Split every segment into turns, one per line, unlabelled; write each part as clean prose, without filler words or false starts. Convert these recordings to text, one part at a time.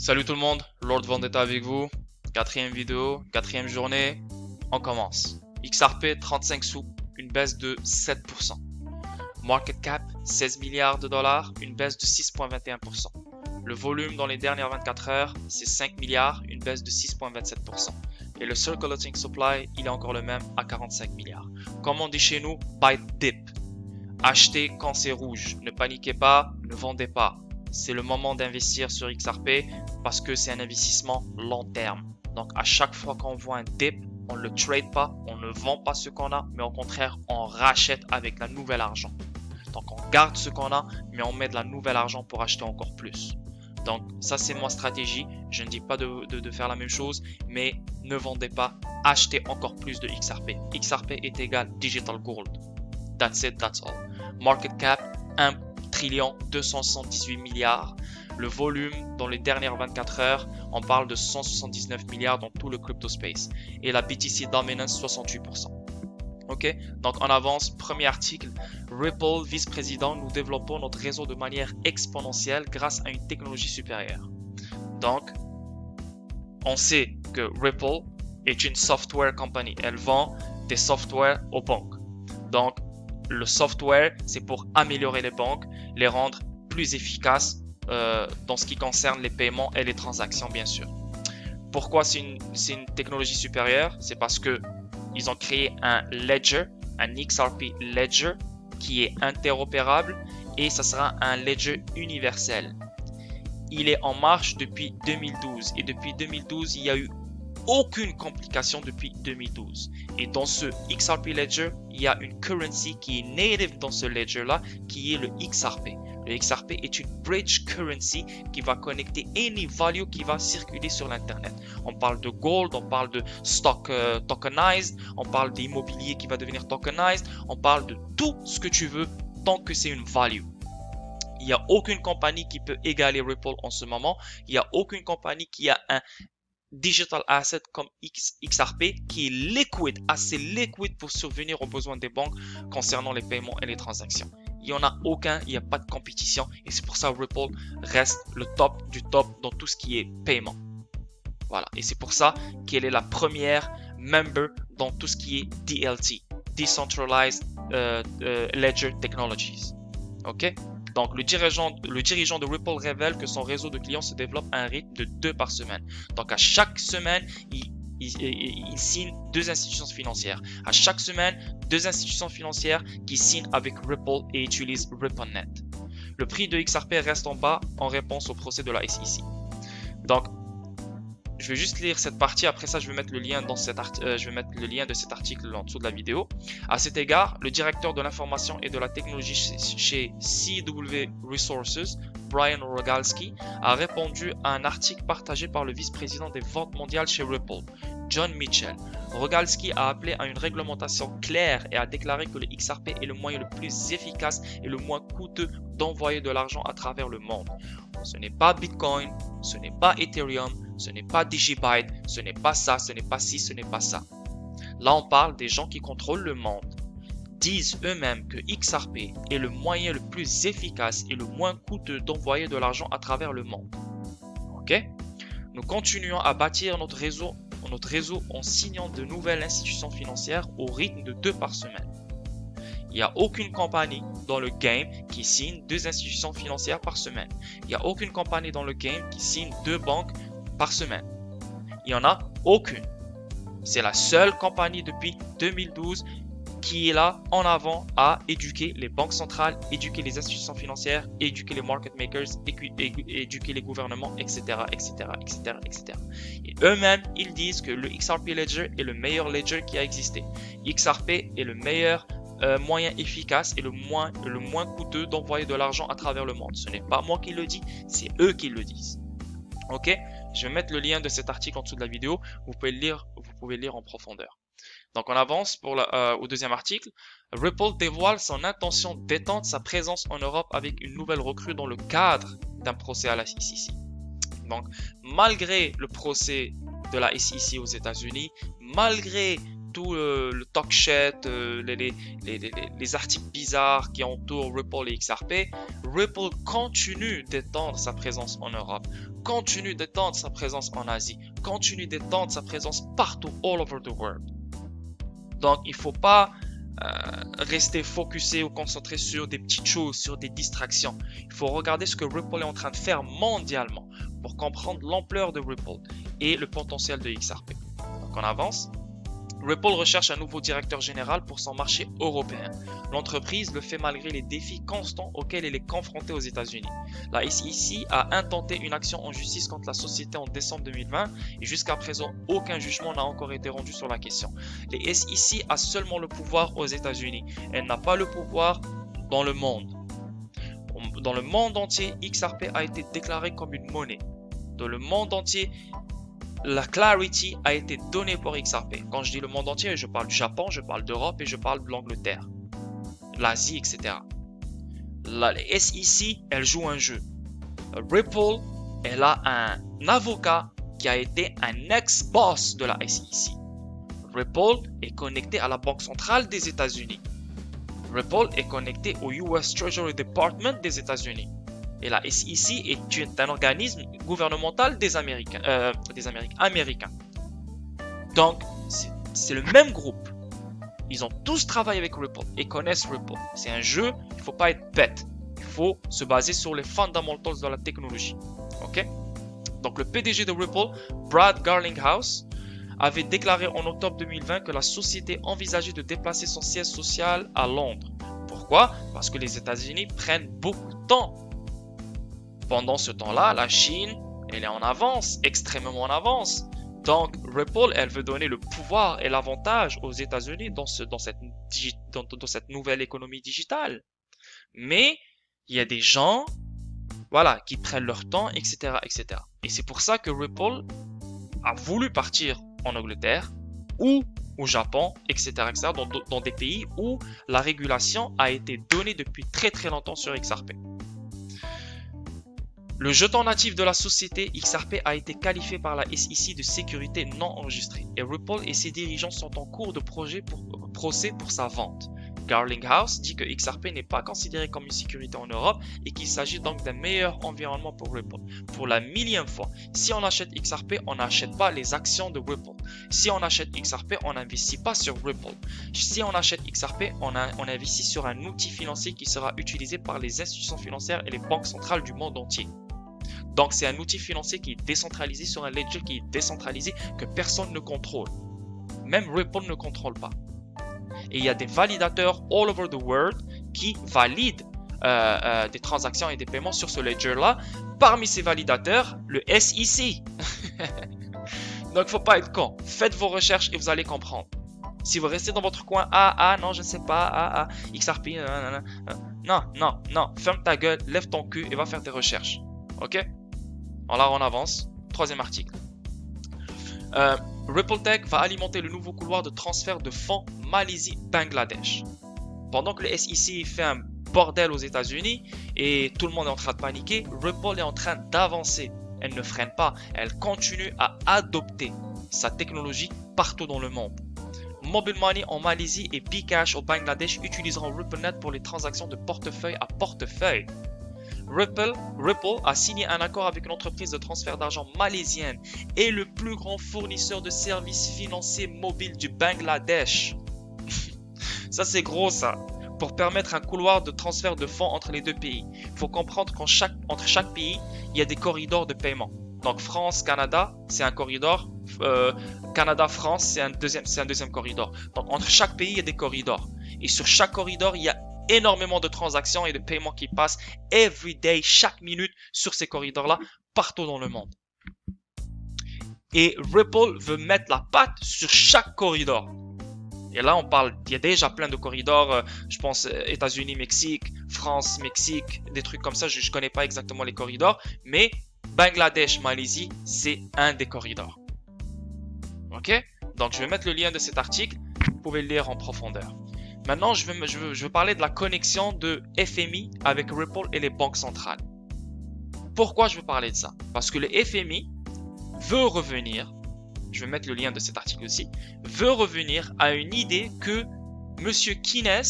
Salut tout le monde, Lord Vendetta avec vous. Quatrième vidéo, quatrième journée, on commence. XRP 35 sous, une baisse de 7%. Market cap 16 milliards de dollars, une baisse de 6,21%. Le volume dans les dernières 24 heures, c'est 5 milliards, une baisse de 6,27%. Et le circulating supply, il est encore le même à 45 milliards. Comme on dit chez nous, buy dip. Achetez quand c'est rouge. Ne paniquez pas, ne vendez pas. C'est le moment d'investir sur XRP parce que c'est un investissement long terme. Donc à chaque fois qu'on voit un dip, on ne le trade pas, on ne vend pas ce qu'on a, mais au contraire, on rachète avec la nouvelle argent. Donc on garde ce qu'on a, mais on met de la nouvelle argent pour acheter encore plus. Donc ça c'est ma stratégie. Je ne dis pas de faire la même chose, mais ne vendez pas, achetez encore plus de XRP. XRP est égal Digital Gold. That's it, that's all. Market cap 1 trillion 278 milliards. Le volume dans les dernières 24 heures, on parle de 179 milliards dans tout le crypto space. Et la BTC Dominance 68%. Ok, donc on avance. Premier article. Ripple, vice-président, nous développons notre réseau de manière exponentielle grâce à une technologie supérieure. Donc, on sait que Ripple est une software company. Elle vend des softwares aux banques. Donc, le software, c'est pour améliorer les banques, les rendre plus efficaces dans ce qui concerne les paiements et les transactions, bien sûr. Pourquoi c'est une technologie supérieure? C'est parce que ils ont créé un ledger, un XRP ledger qui est interopérable et ça sera un ledger universel. Il est en marche depuis 2012 et depuis 2012, il y a eu aucune complication depuis 2012. Et dans ce XRP Ledger, il y a une currency qui est native dans ce ledger-là, qui est le XRP. Le XRP est une bridge currency qui va connecter any value qui va circuler sur l'Internet. On parle de gold, on parle de stock tokenized, on parle d'immobilier qui va devenir tokenized, on parle de tout ce que tu veux tant que c'est une value. Il n'y a aucune compagnie qui peut égaler Ripple en ce moment. Il n'y a aucune compagnie qui a un digital asset comme XRP qui est liquide, assez liquide pour survenir aux besoins des banques concernant les paiements et les transactions. Il n'y en a aucun, il n'y a pas de compétition et c'est pour ça que Ripple reste le top du top dans tout ce qui est paiement. Voilà, et c'est pour ça qu'elle est la première member dans tout ce qui est DLT, Decentralized Ledger Technologies. Ok? Donc, le dirigeant de Ripple révèle que son réseau de clients se développe à un rythme de 2 par semaine. Donc, à chaque semaine, il signe 2 institutions financières. À chaque semaine, 2 institutions financières qui signent avec Ripple et utilisent RippleNet. Le prix de XRP reste en bas en réponse au procès de la SEC. Donc, je vais juste lire cette partie, après ça je vais mettre le lien de cet article en dessous de la vidéo. À cet égard, le directeur de l'information et de la technologie chez CW Resources, Brian Rogalski, a répondu à un article partagé par le vice-président des ventes mondiales chez Ripple, John Mitchell. Rogalski a appelé à une réglementation claire et a déclaré que le XRP est le moyen le plus efficace et le moins coûteux d'envoyer de l'argent à travers le monde. Ce n'est pas Bitcoin, ce n'est pas Ethereum, ce n'est pas Digibyte, ce n'est pas ça, ce n'est pas ci, ce n'est pas ça. Là, on parle des gens qui contrôlent le monde, disent eux-mêmes que XRP est le moyen le plus efficace et le moins coûteux d'envoyer de l'argent à travers le monde. Ok? Nous continuons à bâtir notre réseau en signant de nouvelles institutions financières au rythme de 2 par semaine. Il n'y a aucune compagnie dans le game qui signe 2 institutions financières par semaine. Il n'y a aucune compagnie dans le game qui signe 2 banques par semaine. Il n'y en a aucune. C'est la seule compagnie depuis 2012 qui est là en avant à éduquer les banques centrales, éduquer les institutions financières, éduquer les market makers, éduquer les gouvernements, etc., etc., etc., etc. Et eux-mêmes, ils disent que le XRP Ledger est le meilleur ledger qui a existé. XRP est le meilleur moyen efficace et le moins coûteux d'envoyer de l'argent à travers le monde. Ce n'est pas moi qui le dis, c'est eux qui le disent. Ok, je vais mettre le lien de cet article en dessous de la vidéo. Vous pouvez le lire en profondeur. Donc on avance au deuxième article. Ripple dévoile son intention d'étendre sa présence en Europe avec une nouvelle recrue dans le cadre d'un procès à la SEC. Donc malgré le procès de la SEC aux États-Unis, malgré tout le talk shit, les articles bizarres qui entourent Ripple et XRP, Ripple continue d'étendre sa présence en Europe, continue d'étendre sa présence en Asie, continue d'étendre sa présence partout, all over the world. Donc, il ne faut pas rester focusé ou concentré sur des petites choses, sur des distractions. Il faut regarder ce que Ripple est en train de faire mondialement pour comprendre l'ampleur de Ripple et le potentiel de XRP. Donc, on avance. Ripple recherche un nouveau directeur général pour son marché européen. L'entreprise le fait malgré les défis constants auxquels elle est confrontée aux États-Unis. La SEC a intenté une action en justice contre la société en décembre 2020 et jusqu'à présent, aucun jugement n'a encore été rendu sur la question. Les SEC a seulement le pouvoir aux États-Unis. Elle n'a pas le pouvoir dans le monde. Dans le monde entier, XRP a été déclaré comme une monnaie. Dans le monde entier, la clarity a été donnée pour XRP. Quand je dis le monde entier, je parle du Japon, je parle d'Europe et je parle de l'Angleterre, l'Asie, etc. La SEC, elle joue un jeu. Ripple, elle a un avocat qui a été un ex-boss de la SEC. Ripple est connecté à la Banque centrale des États-Unis. Ripple est connecté au US Treasury Department des États-Unis. Et la SEC est un organisme gouvernemental des Américains. Donc, c'est le même groupe. Ils ont tous travaillé avec Ripple et connaissent Ripple. C'est un jeu, il ne faut pas être bête. Il faut se baser sur les fundamentals de la technologie. Ok? Donc, le PDG de Ripple, Brad Garlinghouse, avait déclaré en octobre 2020 que la société envisageait de déplacer son siège social à Londres. Pourquoi? Parce que les États-Unis prennent beaucoup de temps. Pendant ce temps-là, la Chine, elle est en avance, extrêmement en avance. Donc, Ripple, elle veut donner le pouvoir et l'avantage aux États-Unis dans cette nouvelle économie digitale. Mais, il y a des gens, voilà, qui prennent leur temps, etc., etc. Et c'est pour ça que Ripple a voulu partir en Angleterre ou au Japon, etc., etc., dans des pays où la régulation a été donnée depuis très très longtemps sur XRP. Le jeton natif de la société XRP a été qualifié par la SEC de sécurité non enregistrée et Ripple et ses dirigeants sont en cours de procès pour sa vente. Garlinghouse dit que XRP n'est pas considéré comme une sécurité en Europe et qu'il s'agit donc d'un meilleur environnement pour Ripple. Pour la millième fois, si on achète XRP, on n'achète pas les actions de Ripple. Si on achète XRP, on n'investit pas sur Ripple. Si on achète XRP, on investit sur un outil financier qui sera utilisé par les institutions financières et les banques centrales du monde entier. Donc, c'est un outil financier qui est décentralisé sur un ledger qui est décentralisé que personne ne contrôle. Même Ripple ne contrôle pas. Et il y a des validateurs all over the world qui valident des transactions et des paiements sur ce ledger-là. Parmi ces validateurs, le SEC. Donc, il ne faut pas être con. Faites vos recherches et vous allez comprendre. Si vous restez dans votre coin, non, je ne sais pas, XRP, non, ferme ta gueule, lève ton cul et va faire tes recherches. Ok? Alors là, on avance. Troisième article. Ripple Tech va alimenter le nouveau couloir de transfert de fonds Malaisie-Bangladesh. Pendant que le SEC fait un bordel aux États-Unis et tout le monde est en train de paniquer, Ripple est en train d'avancer. Elle ne freine pas, elle continue à adopter sa technologie partout dans le monde. Mobile Money en Malaisie et Bcash au Bangladesh utiliseront RippleNet pour les transactions de portefeuille à portefeuille. Ripple a signé un accord avec une entreprise de transfert d'argent malaisienne et le plus grand fournisseur de services financiers mobiles du Bangladesh. Ça, c'est gros, ça. Pour permettre un couloir de transfert de fonds entre les deux pays. Il faut comprendre qu'entre chaque pays, il y a des corridors de paiement. Donc, France-Canada, c'est un corridor. Canada-France, c'est un deuxième corridor. Donc, entre chaque pays, il y a des corridors. Et sur chaque corridor, il y a énormément de transactions et de paiements qui passent every day, chaque minute sur ces corridors-là, partout dans le monde. Et Ripple veut mettre la patte sur chaque corridor. Et là, on parle, il y a déjà plein de corridors, je pense États-Unis, Mexique, France, Mexique, des trucs comme ça, je ne connais pas exactement les corridors, mais Bangladesh, Malaisie, c'est un des corridors. Ok? Donc, je vais mettre le lien de cet article, vous pouvez le lire en profondeur. Maintenant, je veux parler de la connexion de FMI avec Ripple et les banques centrales. Pourquoi je veux parler de ça? Parce que le FMI veut revenir je vais mettre le lien de cet article aussi, veut revenir à une idée que Monsieur Keynes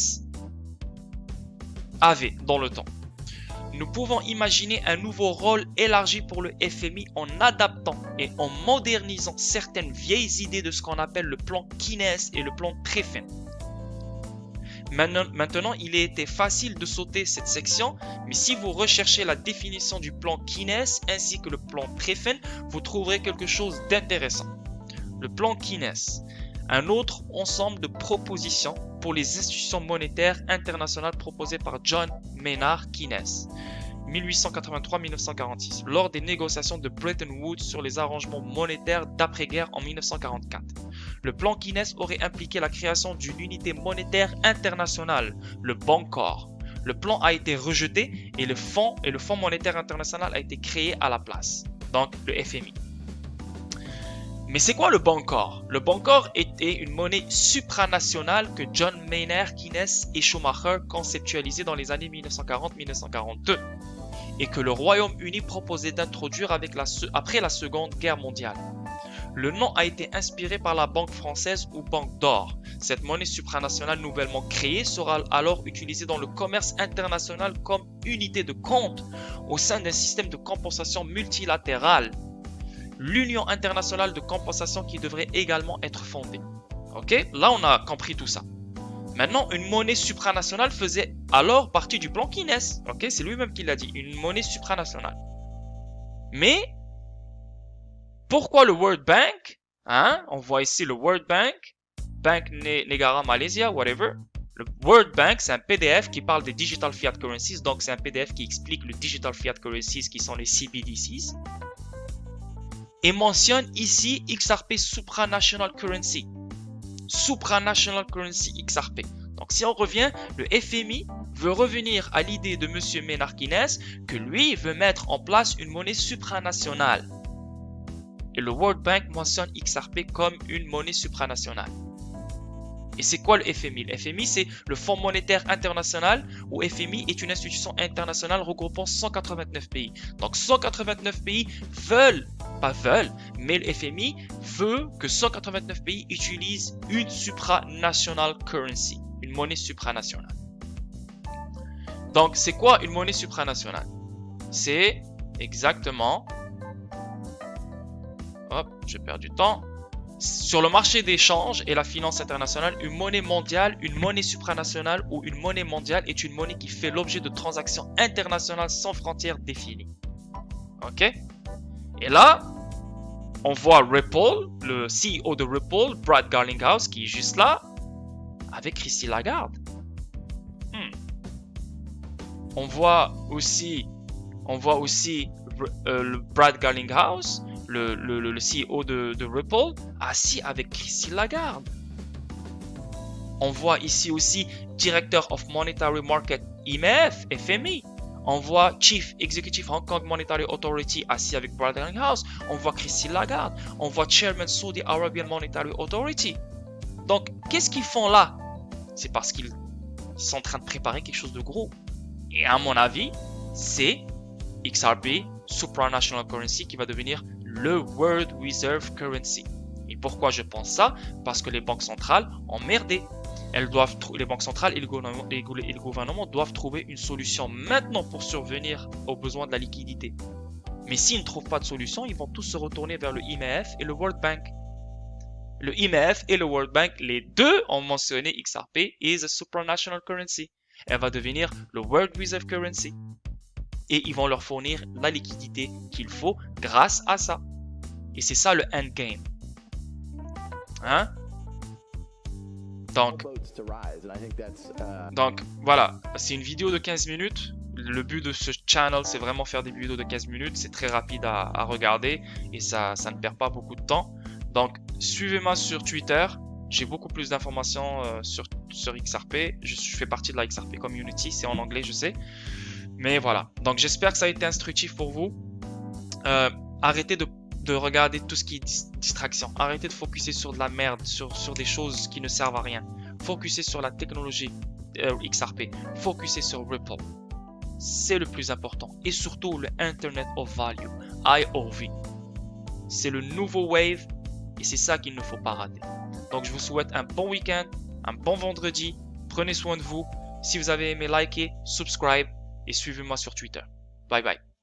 avait dans le temps. Nous pouvons imaginer un nouveau rôle élargi pour le FMI en adaptant et en modernisant certaines vieilles idées de ce qu'on appelle le plan Keynes et le plan Treffen. Maintenant, il a été facile de sauter cette section, mais si vous recherchez la définition du plan Keynes ainsi que le plan Treffen, vous trouverez quelque chose d'intéressant. Le plan Keynes, un autre ensemble de propositions pour les institutions monétaires internationales proposées par John Maynard Keynes, 1883-1946, lors des négociations de Bretton Woods sur les arrangements monétaires d'après-guerre en 1944. Le plan Keynes aurait impliqué la création d'une unité monétaire internationale, le Bancor. Le plan a été rejeté et le Fonds monétaire international a été créé à la place, donc le FMI. Mais c'est quoi le Bancor? Le Bancor était une monnaie supranationale que John Maynard Keynes et Schumacher conceptualisaient dans les années 1940-1942 et que le Royaume-Uni proposait d'introduire après la Seconde Guerre mondiale. Le nom a été inspiré par la Banque française ou Banque d'or. Cette monnaie supranationale nouvellement créée sera alors utilisée dans le commerce international comme unité de compte au sein d'un système de compensation multilatéral. L'Union internationale de compensation qui devrait également être fondée. Ok, là on a compris tout ça. Maintenant, une monnaie supranationale faisait alors partie du plan Keynes. Ok, c'est lui-même qui l'a dit, une monnaie supranationale. Mais pourquoi le World Bank? On voit ici le World Bank, Bank Negara Malaysia, whatever. Le World Bank, c'est un PDF qui parle des Digital Fiat Currencies, donc c'est un PDF qui explique le Digital Fiat Currencies qui sont les CBDCs. Et mentionne ici XRP Supranational Currency. Supranational Currency XRP. Donc si on revient, le FMI veut revenir à l'idée de M. Maynard Keynes que lui veut mettre en place une monnaie supranationale. Et le World Bank mentionne XRP comme une monnaie supranationale. Et c'est quoi le FMI? Le FMI, c'est le Fonds monétaire international, où FMI est une institution internationale regroupant 189 pays. Donc 189 pays mais le FMI veut que 189 pays utilisent une supranational currency, une monnaie supranationale. Donc c'est quoi une monnaie supranationale? C'est exactement... Hop, je perds du temps. Sur le marché d'échange et la finance internationale, une monnaie mondiale, une monnaie supranationale ou une monnaie mondiale est une monnaie qui fait l'objet de transactions internationales sans frontières définies. Ok? Et là, on voit Ripple, le CEO de Ripple, Brad Garlinghouse, qui est juste là, avec Christine Lagarde. On voit aussi le Brad Garlinghouse, le CEO de Ripple, assis avec Christine Lagarde. On voit ici aussi Director of Monetary Market IMF, FMI. On voit Chief Executive Hong Kong Monetary Authority assis avec Brad Garlinghouse. On voit Christine Lagarde. On voit Chairman Saudi Arabian Monetary Authority. Donc, qu'est-ce qu'ils font là? C'est parce qu'ils sont en train de préparer quelque chose de gros. Et à mon avis, c'est XRP, Supranational Currency, qui va devenir le World Reserve Currency. Et pourquoi je pense ça? Parce que les banques centrales ont merdé. Les banques centrales et le gouvernement doivent trouver une solution maintenant pour survenir aux besoins de la liquidité. Mais s'ils ne trouvent pas de solution, ils vont tous se retourner vers le IMF et le World Bank. Le IMF et le World Bank, les deux ont mentionné XRP is a supranational currency. Elle va devenir le World Reserve Currency. Et ils vont leur fournir la liquidité qu'il faut grâce à ça. Et c'est ça le endgame. Donc voilà, c'est une vidéo de 15 minutes. Le but de ce channel, c'est vraiment faire des vidéos de 15 minutes. C'est très rapide à regarder et ça ne perd pas beaucoup de temps. Donc suivez-moi sur Twitter. J'ai beaucoup plus d'informations sur XRP. Je fais partie de la XRP Community. C'est en anglais, je sais. Mais voilà. Donc j'espère que ça a été instructif pour vous. Arrêtez de regarder tout ce qui est distraction. Arrêtez de focuser sur de la merde, sur des choses qui ne servent à rien. Focussez sur la technologie XRP. Focussez sur Ripple. C'est le plus important. Et surtout le Internet of Value, IOV. C'est le nouveau wave Et c'est ça qu'il ne faut pas rater. Donc je vous souhaite un bon week-end, un bon vendredi. Prenez soin de vous. Si vous avez aimé, likez, subscribe et suivez-moi sur Twitter. Bye bye.